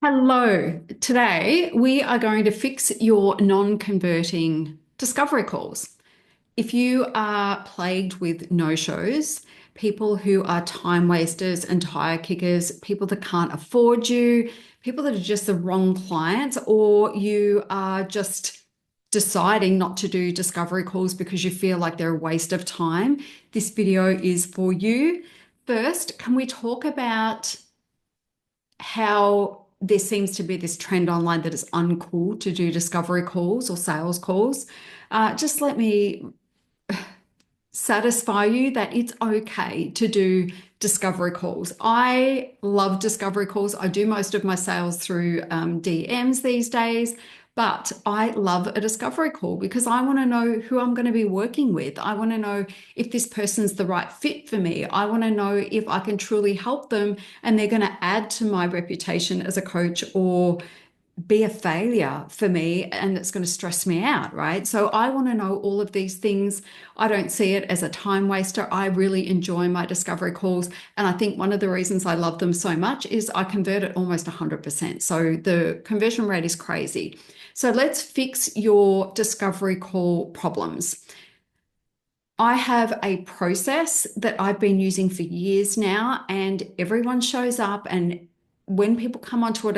Hello. Today we are going to fix your non-converting discovery calls. If you are plagued with no-shows, people who are time wasters and tire kickers, people that can't afford you, people that are just the wrong clients, or you are just deciding not to do discovery calls because you feel like they're a waste of time, this video is for you. First, can we talk about how there seems to be this trend online that it's uncool to do discovery calls or sales calls? Just let me satisfy you that it's okay to do discovery calls. I love discovery calls. I do most of my sales through DMs these days, but I love a discovery call because I want to know who I'm going to be working with. I want to know if this person's the right fit for me. I want to know if I can truly help them and they're going to add to my reputation as a coach or be a failure for me and it's going to stress me out, right? So I want to know all of these things. I don't see it as a time waster. I really enjoy my discovery calls. And I think one of the reasons I love them so much is I convert at almost 100%. So the conversion rate is crazy. So let's fix your discovery call problems. I have a process that I've been using for years now, and everyone shows up. And when people come onto a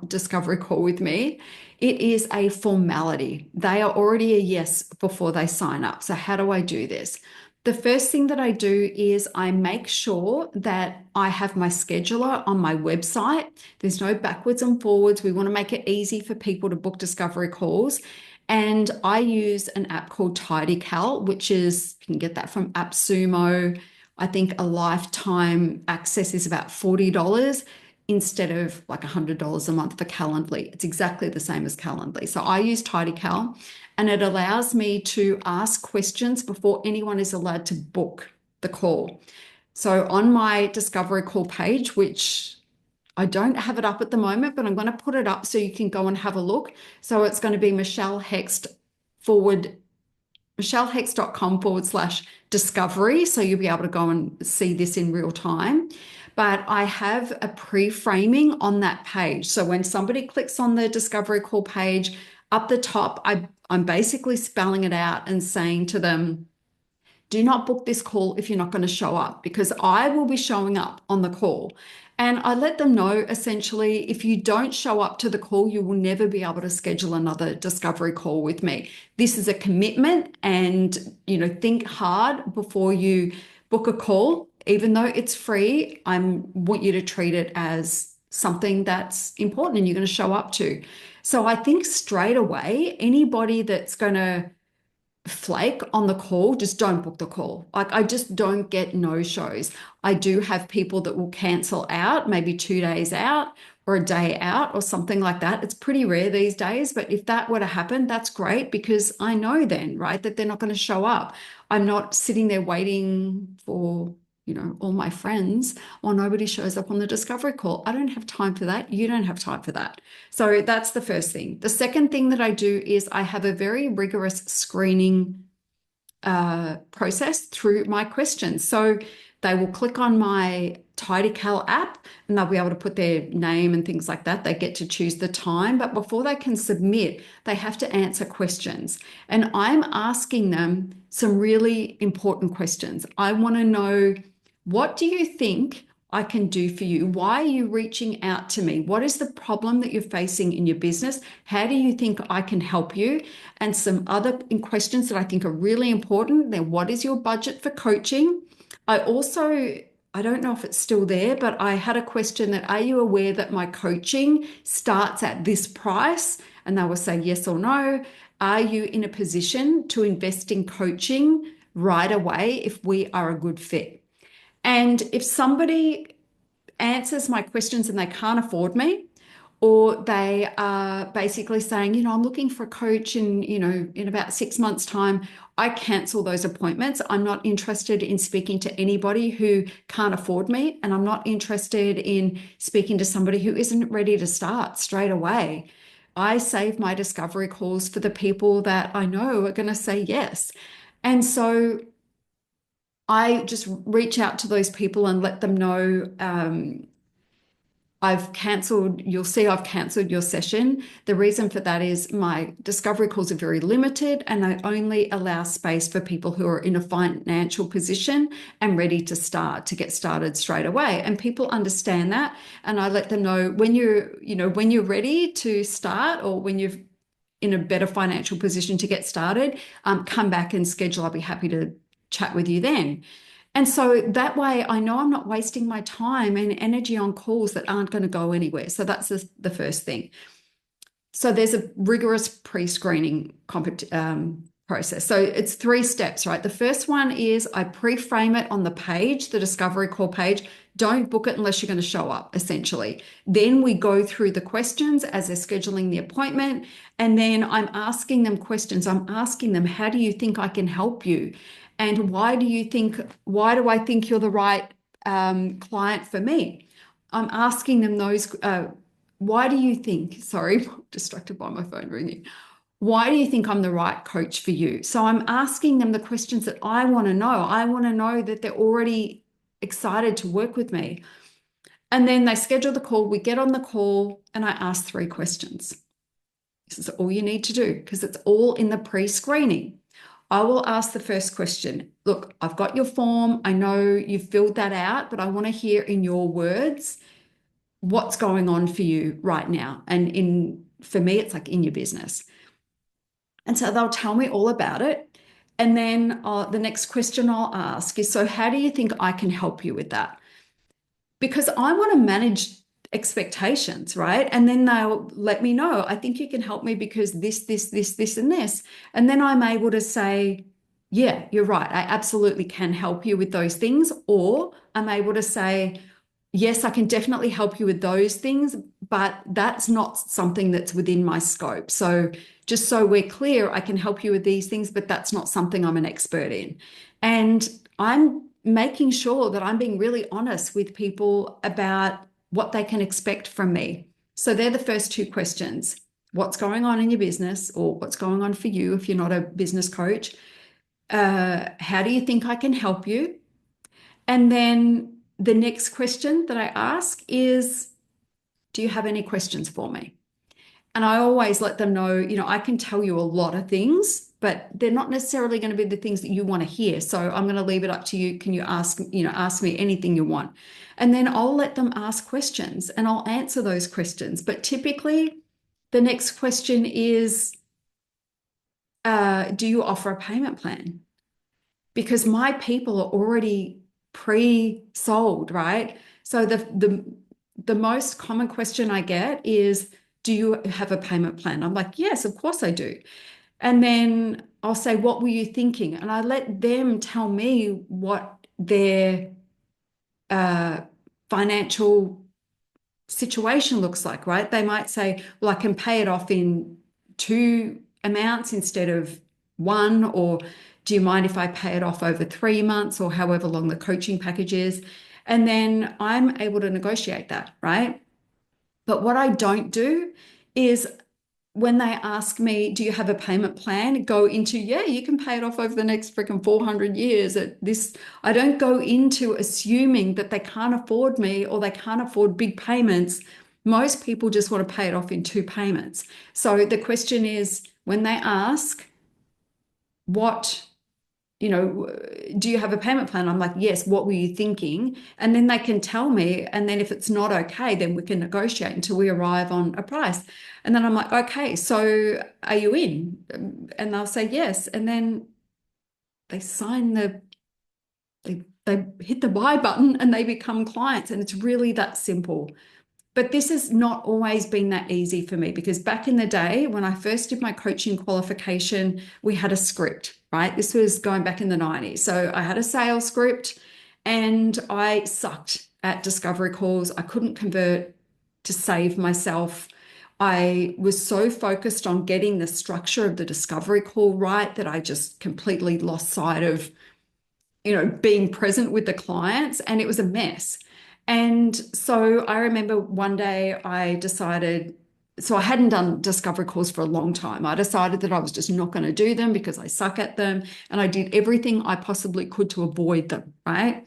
discovery call with me, it is a formality. They are already a yes before they sign up. So, how do I do this? The first thing that I do is I make sure that I have my scheduler on my website. There's no backwards and forwards. We want to make it easy for people to book discovery calls. And I use an app called TidyCal, which is, you can get that from AppSumo. I think a lifetime access is about $40 instead of like $100 a month for Calendly. It's exactly the same as Calendly. So I use TidyCal and it allows me to ask questions before anyone is allowed to book the call. So on my discovery call page, which I don't have it up at the moment, but I'm going to put it up so you can go and have a look. So it's going to be michellehext.com/discovery. So you'll be able to go and see this in real time. But I have a pre-framing on that page. So when somebody clicks on the discovery call page up the top, I'm basically spelling it out and saying to them, do not book this call if you're not going to show up because I will be showing up on the call. And I let them know essentially if you don't show up to the call, you will never be able to schedule another discovery call with me. This is a commitment and, think hard before you book a call. Even though it's free, I want you to treat it as something that's important and you're going to show up to. So I think straight away, anybody that's going to flake on the call, just don't book the call. Like I just don't get no shows. I do have people that will cancel out maybe 2 days out or a day out or something like that. It's pretty rare these days, but if that were to happen, that's great because I know then, right, that they're not going to show up. I'm not sitting there waiting for all my friends or nobody shows up on the discovery call. I don't have time for that. You don't have time for that. So that's the first thing. The second thing that I do is I have a very rigorous screening process through my questions. So they will click on my TidyCal app and they'll be able to put their name and things like that. They get to choose the time, but before they can submit, they have to answer questions. And I'm asking them some really important questions. I want to know, what do you think I can do for you? Why are you reaching out to me? What is the problem that you're facing in your business? How do you think I can help you? And some other questions that I think are really important. Then, what is your budget for coaching? I don't know if it's still there, but I had a question that, are you aware that my coaching starts at this price? And they will say yes or no. Are you in a position to invest in coaching right away if we are a good fit? And if somebody answers my questions and they can't afford me, or they are basically saying, I'm looking for a coach in about 6 months' time, I cancel those appointments. I'm not interested in speaking to anybody who can't afford me, and I'm not interested in speaking to somebody who isn't ready to start straight away. I save my discovery calls for the people that I know are going to say yes. And so I just reach out to those people and let them know I've cancelled, you'll see I've cancelled your session. The reason for that is my discovery calls are very limited and I only allow space for people who are in a financial position and ready to start, to get started straight away. And people understand that. And I let them know when when you're ready to start or when you're in a better financial position to get started, come back and schedule. I'll be happy to chat with you then. And so that way I know I'm not wasting my time and energy on calls that aren't going to go anywhere. So that's the first thing. So there's a rigorous pre-screening process. So it's 3 steps, right? The first one is I pre-frame it on the page, the discovery call page. Don't book it unless you're going to show up, essentially. Then we go through the questions as they're scheduling the appointment. And then I'm asking them questions. I'm asking them, how do you think I can help you? And why do I think you're the right client for me? I'm asking them those, why do you think, sorry, distracted by my phone ringing. Why do you think I'm the right coach for you? So I'm asking them the questions that I want to know. I want to know that they're already excited to work with me. And then they schedule the call, we get on the call, and I ask 3 questions. This is all you need to do because it's all in the pre-screening. I will ask the first question. Look, I've got your form. I know you've filled that out, but I want to hear in your words what's going on for you right now. And for me, it's like in your business. And so they'll tell me all about it. And then the next question I'll ask is, so how do you think I can help you with that? Because I want to manage expectations, right? And then they'll let me know, I think you can help me because this, and this. And then I'm able to say, yeah, you're right. I absolutely can help you with those things. Or I'm able to say, yes, I can definitely help you with those things, but that's not something that's within my scope. So just so we're clear, I can help you with these things, but that's not something I'm an expert in. And I'm making sure that I'm being really honest with people about what they can expect from me. So they're the first 2 questions. What's going on in your business, or what's going on for you if you're not a business coach? How do you think I can help you? And then the next question that I ask is, do you have any questions for me? And I always let them know, I can tell you a lot of things, but they're not necessarily going to be the things that you want to hear. So I'm going to leave it up to you. Can you ask me anything you want? And then I'll let them ask questions and I'll answer those questions. But typically the next question is, do you offer a payment plan? Because my people are already pre-sold, right? So the most common question I get is, do you have a payment plan? I'm like, yes, of course I do. And then I'll say, what were you thinking? And I let them tell me what their financial situation looks like, right? They might say, well, I can pay it off in 2 amounts instead of one, or do you mind if I pay it off over 3 months or however long the coaching package is? And then I'm able to negotiate that, right? But what I don't do is when they ask me, do you have a payment plan? Go into, yeah, you can pay it off over the next freaking 400 years at this. I don't go into assuming that they can't afford me or they can't afford big payments. Most people just want to pay it off in 2 payments. So the question is, when they ask, do you have a payment plan? I'm like, yes, what were you thinking? And then they can tell me. And then if it's not okay, then we can negotiate until we arrive on a price. And then I'm like, okay, so are you in? And they'll say yes. And then they sign they hit the buy button and they become clients. And it's really that simple. But this has not always been that easy for me, because back in the day when I first did my coaching qualification, we had a script, right? This was going back in the 90s. So I had a sales script and I sucked at discovery calls. I couldn't convert to save myself. I was so focused on getting the structure of the discovery call right that I just completely lost sight of being present with the clients, and it was a mess. And so I remember one day I decided, so I hadn't done discovery calls for a long time. I decided that I was just not going to do them because I suck at them. And I did everything I possibly could to avoid them, right?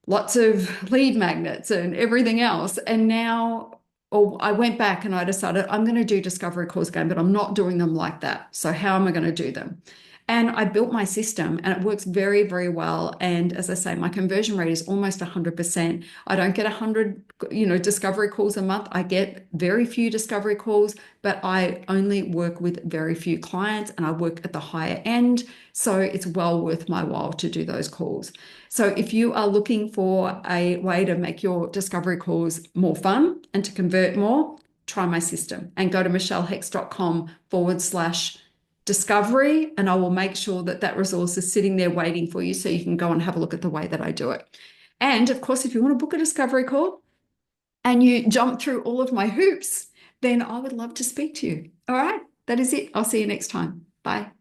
lots of lead magnets and everything else. And now, or I went back and I decided I'm going to do discovery calls again, but I'm not doing them like that. So how am I going to do them? And I built my system and it works very, very well. And as I say, my conversion rate is almost 100%. I don't get 100, discovery calls a month. I get very few discovery calls, but I only work with very few clients and I work at the higher end. So it's well worth my while to do those calls. So if you are looking for a way to make your discovery calls more fun and to convert more, try my system and go to michellehex.com/discovery, and I will make sure that that resource is sitting there waiting for you so you can go and have a look at the way that I do it. And of course, if you want to book a discovery call and you jump through all of my hoops, then I would love to speak to you. All right, that is it. I'll see you next time. Bye.